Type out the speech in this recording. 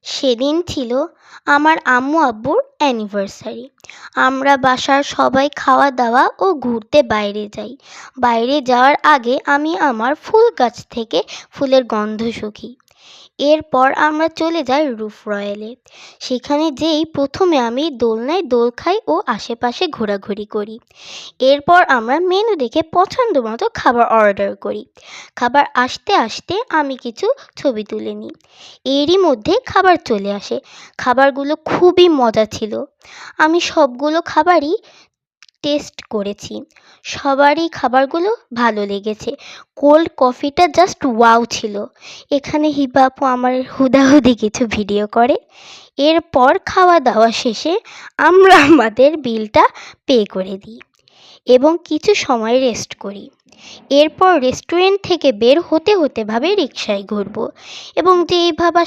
সেদিন ছিল আমার আম্মু আব্বুর অ্যানিভার্সারি। আমরা বাসার সবাই খাওয়া দাওয়া ও ঘুরতে বাইরে যাই। বাইরে যাওয়ার আগে আমি আমার ফুল গাছ থেকে ফুলের গন্ধ শুঁকি। এরপর আমরা চলে যাই রুফ রয়্যালে। সেখানে যেই প্রথমে আমি দোলনায় দোল খাই ও আশেপাশে ঘোরাঘুরি করি। এরপর আমরা মেনু দেখে পছন্দ মতো খাবার অর্ডার করি। খাবার আসতে আসতে আমি কিছু ছবি তুলে নিই। এরই মধ্যে খাবার চলে আসে। খাবারগুলো খুবই মজা ছিল। আমি সবগুলো খাবারই টেস্ট করেছি। সবারই খাবারগুলো ভালো লেগেছে। কোল্ড কফিটা জাস্ট ওয়াও ছিল। এখানে হিবা আপু আমার হুদাহুদি কিছু ভিডিও করে। এরপর খাওয়া দাওয়া শেষে আমরা আমাদের বিলটা পে করে দিই এবং কিছু সময় রেস্ট করি। এরপর রেস্টুরেন্ট থেকে বের হতে হতে ভাবে রিকশায় ঘুরবো এবং যেই ভাবা